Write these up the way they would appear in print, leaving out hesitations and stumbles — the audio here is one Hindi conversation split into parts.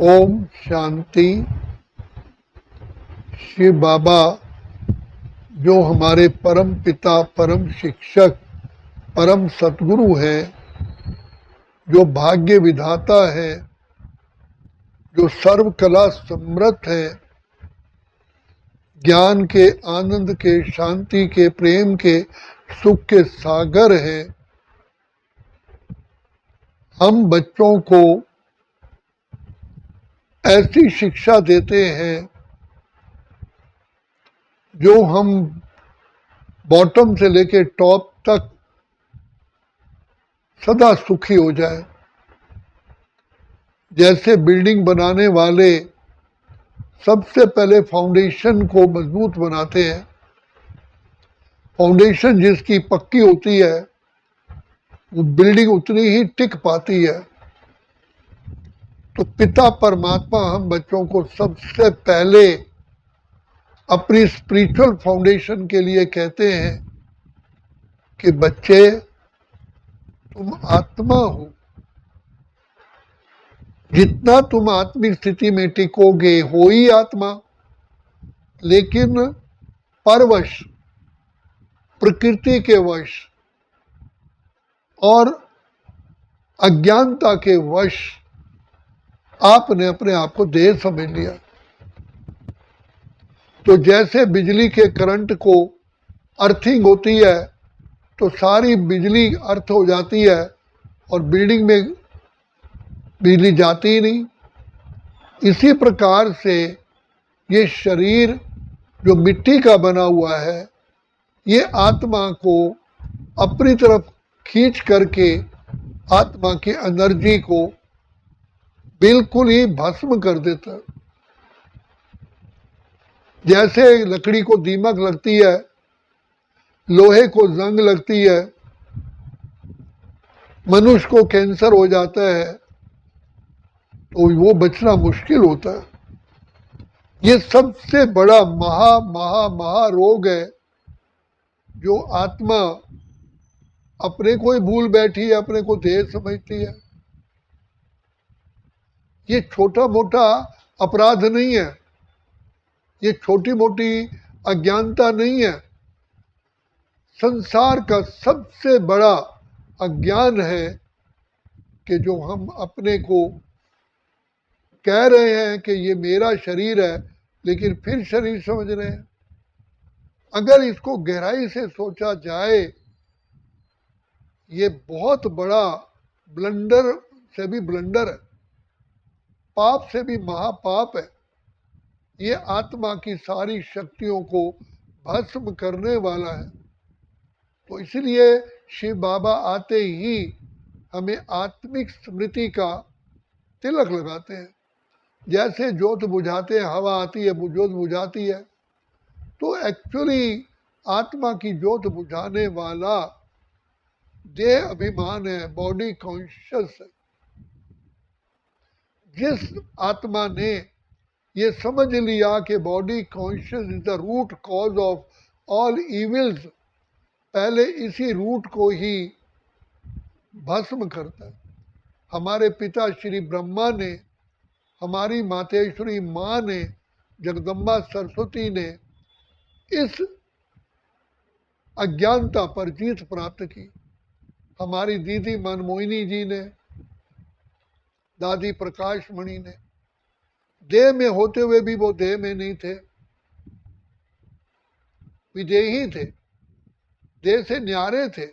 ओम शांति। शिव बाबा जो हमारे परम पिता, परम शिक्षक, परम सतगुरु हैं, जो भाग्य विधाता है, जो सर्व कला समृद्ध है, ज्ञान के, आनंद के, शांति के, प्रेम के, सुख के सागर है, हम बच्चों को ऐसी शिक्षा देते हैं जो हम बॉटम से लेके टॉप तक सदा सुखी हो जाए। जैसे बिल्डिंग बनाने वाले सबसे पहले फाउंडेशन को मजबूत बनाते हैं, फाउंडेशन जिसकी पक्की होती है वो बिल्डिंग उतनी ही टिक पाती है। तो पिता परमात्मा हम बच्चों को सबसे पहले अपनी स्पिरिचुअल फाउंडेशन के लिए कहते हैं कि बच्चे तुम आत्मा हो, जितना तुम आत्मिक स्थिति में टिकोगे हो ही आत्मा, लेकिन परवश, प्रकृति के वश और अज्ञानता के वश आपने अपने आप को देह समझ लिया। तो जैसे बिजली के करंट को अर्थिंग होती है तो सारी बिजली अर्थ हो जाती है और बिल्डिंग में बिजली जाती ही नहीं। इसी प्रकार से ये शरीर जो मिट्टी का बना हुआ है, ये आत्मा को अपनी तरफ खींच करके आत्मा की एनर्जी को बिल्कुल ही भस्म कर देता है। जैसे लकड़ी को दीमक लगती है, लोहे को जंग लगती है, मनुष्य को कैंसर हो जाता है तो वो बचना मुश्किल होता है। ये सबसे बड़ा महा रोग है जो आत्मा अपने को ही भूल बैठी है, अपने को देह समझती है। ये छोटा मोटा अपराध नहीं है, ये छोटी मोटी अज्ञानता नहीं है। संसार का सबसे बड़ा अज्ञान है कि जो हम अपने को कह रहे हैं कि ये मेरा शरीर है, लेकिन फिर शरीर समझ रहे हैं। अगर इसको गहराई से सोचा जाए, ये बहुत बड़ा ब्लंडर से भी ब्लंडर है, पाप से भी महापाप है। ये आत्मा की सारी शक्तियों को भस्म करने वाला है। तो इसलिए शिव बाबा आते ही हमें आत्मिक स्मृति का तिलक लगाते हैं। जैसे ज्योत बुझाते हैं, हवा आती है वो ज्योत बुझाती है, तो एक्चुअली आत्मा की ज्योत बुझाने वाला देह अभिमान है, बॉडी कॉन्शियस है। जिस आत्मा ने ये समझ लिया कि body conscious is the root cause of all evils, पहले इसी रूट को ही भस्म करता है। हमारे पिता श्री ब्रह्मा ने, हमारी मातेश्वरी माँ ने, जगदम्बा सरस्वती ने इस अज्ञानता पर जीत प्राप्त की। हमारी दीदी मनमोहिनी जी ने, दादी प्रकाश मणि ने, देह में होते हुए भी वो देह में नहीं थे, विदेही थे, देह से न्यारे थे।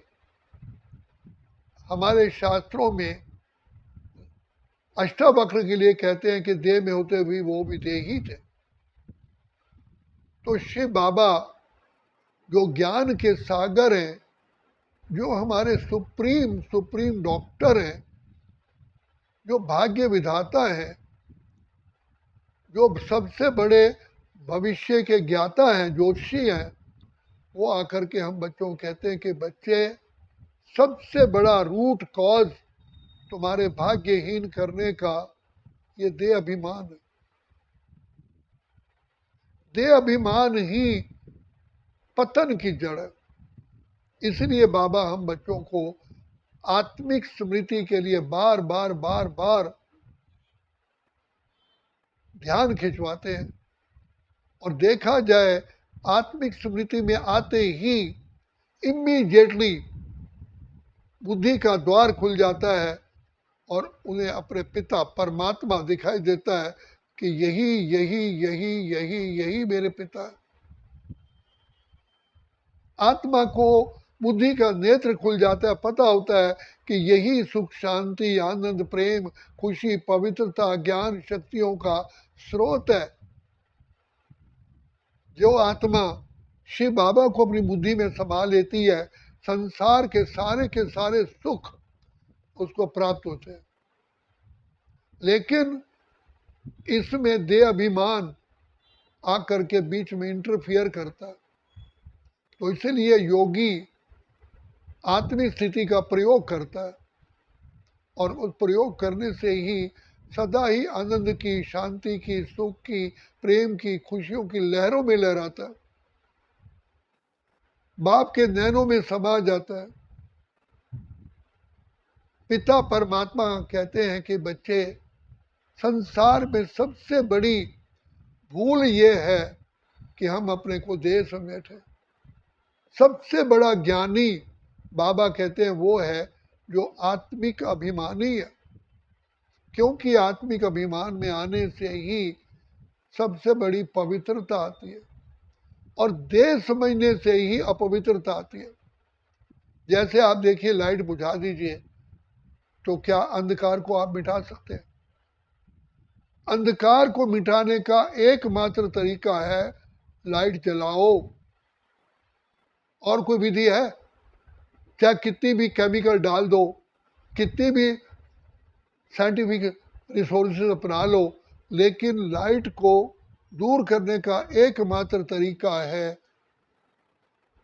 हमारे शास्त्रों में अष्टावक्र के लिए कहते हैं कि देह में होते हुए वो विदेही थे। तो शिव बाबा जो ज्ञान के सागर हैं, जो हमारे सुप्रीम डॉक्टर हैं, जो भाग्य विधाता हैं, जो सबसे बड़े भविष्य के ज्ञाता हैं, ज्योतिषी हैं, वो आकर के हम बच्चों को कहते हैं कि बच्चे, सबसे बड़ा रूट कॉज तुम्हारे भाग्यहीन करने का ये देह अभिमान है। देह अभिमान ही पतन की जड़ है। इसलिए बाबा हम बच्चों को आत्मिक स्मृति के लिए बार बार ध्यान खिंचवाते हैं। और देखा जाए आत्मिक स्मृति में आते ही इमीडिएटली बुद्धि का द्वार खुल जाता है और उन्हें अपने पिता परमात्मा दिखाई देता है कि यही यही यही यही यही मेरे पिता है। आत्मा को बुद्धि का नेत्र खुल जाता है, पता होता है कि यही सुख शांति आनंद प्रेम खुशी पवित्रता ज्ञान शक्तियों का स्रोत है। जो आत्मा शिव बाबा को अपनी बुद्धि में समा लेती है, संसार के सारे सुख उसको प्राप्त होते हैं। लेकिन इसमें देह अभिमान आकर के बीच में इंटरफियर करता है। तो इसलिए योगी आत्मिक स्थिति का प्रयोग करता है और उस प्रयोग करने से ही सदा ही आनंद की शांति की सुख की प्रेम की खुशियों की लहरों में लहराता है, बाप के नैनों में समा जाता है। पिता परमात्मा कहते हैं कि बच्चे, संसार में सबसे बड़ी भूल ये है कि हम अपने को देह समेटे। सबसे बड़ा ज्ञानी बाबा कहते हैं वो है जो आत्मिक अभिमानी है, क्योंकि आत्मिक अभिमान में आने से ही सबसे बड़ी पवित्रता आती है और देह समझने से ही अपवित्रता आती है। जैसे आप देखिए, लाइट बुझा दीजिए तो क्या अंधकार को आप मिटा सकते हैं? अंधकार को मिटाने का एकमात्र तरीका है लाइट जलाओ। और कोई विधि है? चाहे कितनी भी केमिकल डाल दो, कितनी भी साइंटिफिक रिसोर्सेज अपना लो, लेकिन लाइट को दूर करने का एकमात्र तरीका है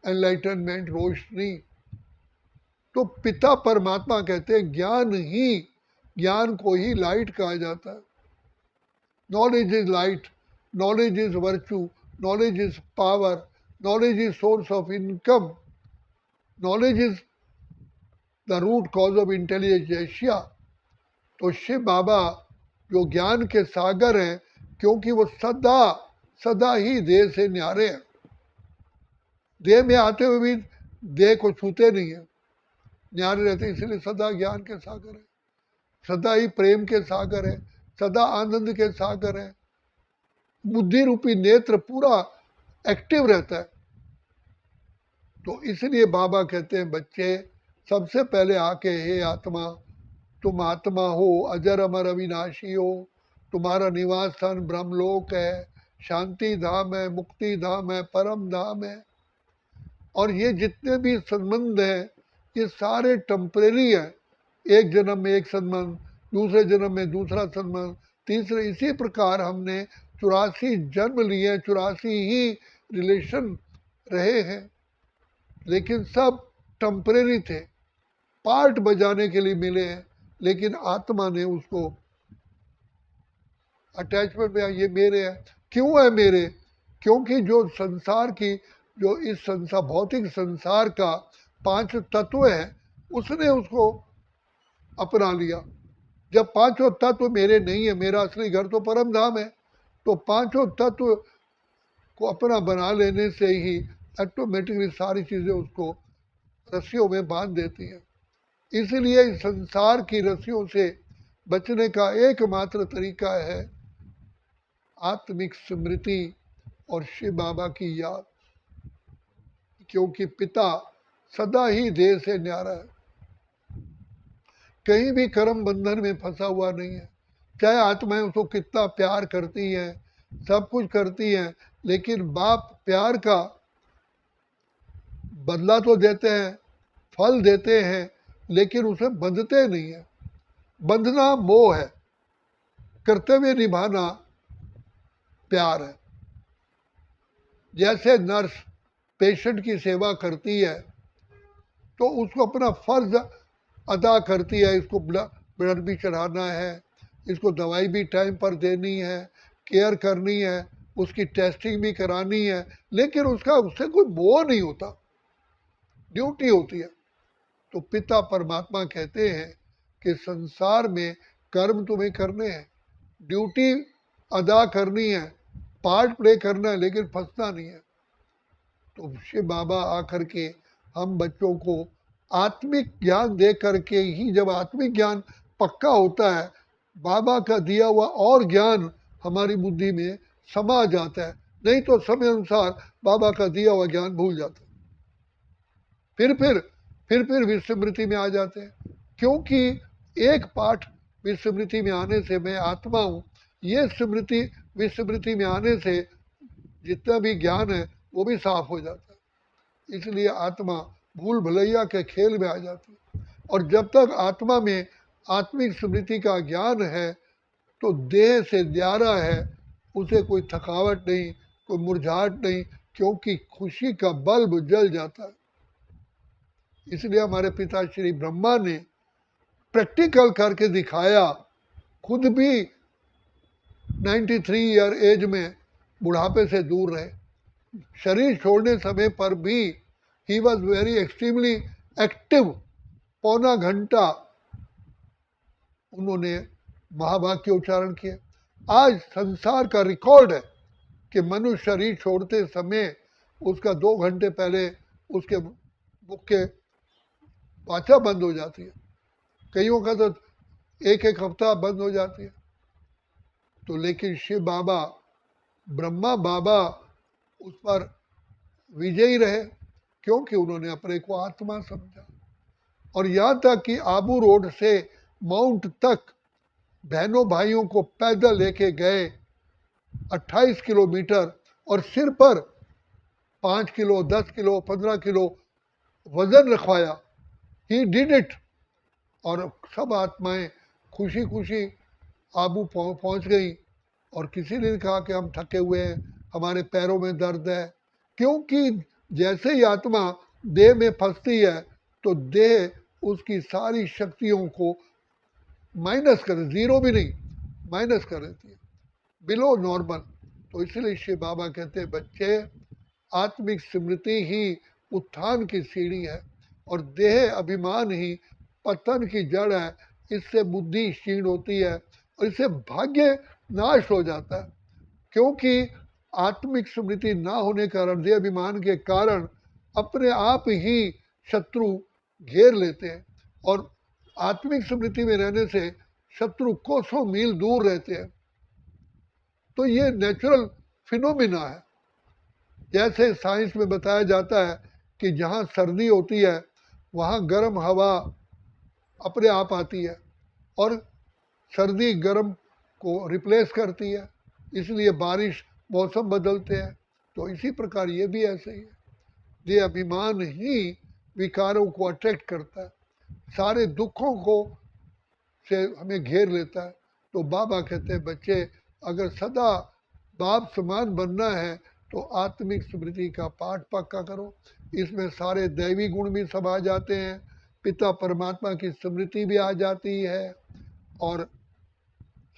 एनलाइटनमेंट, रोशनी। तो पिता परमात्मा कहते हैं ज्ञान को ही लाइट कहा जाता है। Knowledge is light, knowledge is virtue, knowledge is power, knowledge is source of income, knowledge is the root cause of intelligentsia. तो शिव बाबा जो ज्ञान के सागर हैं, क्योंकि वो सदा ही देह से न्यारे हैं, देह में आते हुए भी देह को छूते नहीं है, न्यारे रहते, इसलिए सदा ज्ञान के सागर है, सदा ही प्रेम के सागर है, सदा आनंद के सागर है। बुद्धि रूपी नेत्र पूरा एक्टिव रहता है। तो इसलिए बाबा कहते हैं बच्चे, सबसे पहले आके हे आत्मा, तुम आत्मा हो, अजर अमर अविनाशी हो, तुम्हारा निवास स्थान ब्रह्मलोक है, शांति धाम है, मुक्ति धाम है, परम धाम है। और ये जितने भी संबंध हैं ये सारे टेम्परेरी हैं। एक जन्म में एक संबंध, दूसरे जन्म में दूसरा संबंध, तीसरे, इसी प्रकार हमने 84 जन्म लिए, 84 ही रिलेशन रहे हैं, लेकिन सब टेम्परेरी थे, पार्ट बजाने के लिए मिले हैं। लेकिन आत्मा ने उसको अटैचमेंट में, ये मेरे है। क्यों है मेरे? क्योंकि जो संसार की, जो इस संसार भौतिक संसार का 5 तत्व है, उसने उसको अपना लिया। जब पांचों तत्व मेरे नहीं है, मेरा असली घर तो परम धाम है, तो पांचों तत्व को अपना बना लेने से ही ऑटोमेटिकली सारी चीजें उसको रस्सियों में बांध देती हैं। इसलिए इस संसार की रस्सियों से बचने का एकमात्र तरीका है आत्मिक स्मृति और शिव बाबा की याद, क्योंकि पिता सदा ही देह से न्यारा है, कहीं भी कर्म बंधन में फंसा हुआ नहीं है। चाहे आत्माएं उसको कितना प्यार करती हैं, सब कुछ करती हैं, लेकिन बाप प्यार का बदला तो देते हैं, फल देते हैं, लेकिन उसे बंधते नहीं है। बंधना मोह है, कर्तव्य निभाना प्यार है। जैसे नर्स पेशेंट की सेवा करती है तो उसको अपना फर्ज अदा करती है, इसको ब्लड भी चढ़ाना है, इसको दवाई भी टाइम पर देनी है, केयर करनी है, उसकी टेस्टिंग भी करानी है, लेकिन उसका उससे कोई मोह नहीं होता, ड्यूटी होती है। तो पिता परमात्मा कहते हैं कि संसार में कर्म तुम्हें करने हैं, ड्यूटी अदा करनी है, पार्ट प्ले करना है, लेकिन फंसना नहीं है। तो शिव बाबा आकर के हम बच्चों को आत्मिक ज्ञान दे करके ही, जब आत्मिक ज्ञान पक्का होता है, बाबा का दिया हुआ और ज्ञान हमारी बुद्धि में समा जाता है। नहीं तो समय अनुसार बाबा का दिया हुआ ज्ञान भूल जाता है, फिर विस्मृति में आ जाते हैं। क्योंकि एक पाठ विस्मृति में आने से मैं आत्मा हूँ, ये स्मृति विस्मृति में आने से जितना भी ज्ञान है वो भी साफ हो जाता है। इसलिए आत्मा भूल भुलैया के खेल में आ जाती है। और जब तक आत्मा में आत्मिक स्मृति का ज्ञान है तो देह से न्यारा है, उसे कोई थकावट नहीं, कोई मुरझाहट नहीं, क्योंकि खुशी का बल्ब जल जाता है। इसलिए हमारे पिता श्री ब्रह्मा ने प्रैक्टिकल करके दिखाया। खुद भी 93 ईयर एज में बुढ़ापे से दूर रहे। शरीर छोड़ने समय पर भी he was very extremely active. पौना घंटा उन्होंने महावाक्य उच्चारण किए। आज संसार का रिकॉर्ड है कि मनुष्य शरीर छोड़ते समय उसका 2 घंटे पहले उसके मुख के वाचा बंद हो जाती है, कईयों का तो एक एक हफ्ता बंद हो जाती है। तो लेकिन शिव बाबा, ब्रह्मा बाबा उस पर विजयी रहे, क्योंकि उन्होंने अपने को आत्मा समझा। और यहाँ तक कि आबू रोड से माउंट तक बहनों भाइयों को पैदल लेके गए 28 किलोमीटर, और सिर पर 5 किलो 10 किलो 15 किलो वजन रखवाया। He did it. और सब आत्माएं खुशी खुशी आबू पहुंच गई। और किसी ने कहा कि हम थके हुए हैं, हमारे पैरों में दर्द है। क्योंकि जैसे ही आत्मा देह में फंसती है तो देह उसकी सारी शक्तियों को माइनस कर, जीरो भी नहीं, माइनस कर देती है, बिलो नॉर्मल। तो इसलिए शिव बाबा कहते हैं, बच्चे, आत्मिक स्मृति ही उत्थान की सीढ़ी है और देह अभिमान ही पतन की जड़ है। इससे बुद्धि क्षीण होती है और इससे भाग्य नाश हो जाता है। क्योंकि आत्मिक स्मृति ना होने के कारण, देह अभिमान के कारण अपने आप ही शत्रु घेर लेते हैं। और आत्मिक स्मृति में रहने से शत्रु कोसों मील दूर रहते हैं। तो ये नेचुरल फिनोमिना है। जैसे साइंस में बताया जाता है कि जहाँ सर्दी होती है वहाँ गर्म हवा अपने आप आती है और सर्दी गर्म को रिप्लेस करती है, इसलिए बारिश मौसम बदलते हैं। तो इसी प्रकार ये भी ऐसे ही है। ये अभिमान ही विकारों को अट्रैक्ट करता है, सारे दुखों को से हमें घेर लेता है। तो बाबा कहते हैं, बच्चे, अगर सदा बाप समान बनना है तो आत्मिक स्मृति का पाठ पक्का करो। इसमें सारे दैवी गुण भी सब आ जाते हैं, पिता परमात्मा की स्मृति भी आ जाती है और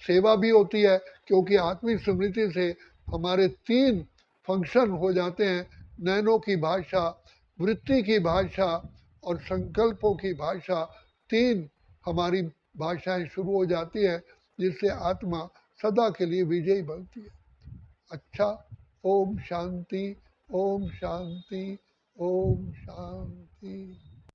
सेवा भी होती है। क्योंकि आत्मिक स्मृति से हमारे 3 फंक्शन हो जाते हैं, नयनों की भाषा, वृत्ति की भाषा और संकल्पों की भाषा। 3 हमारी भाषाएं शुरू हो जाती है, जिससे आत्मा सदा के लिए विजयी बनती है। अच्छा, ओम शांति, ओम शांति, ओम शांति।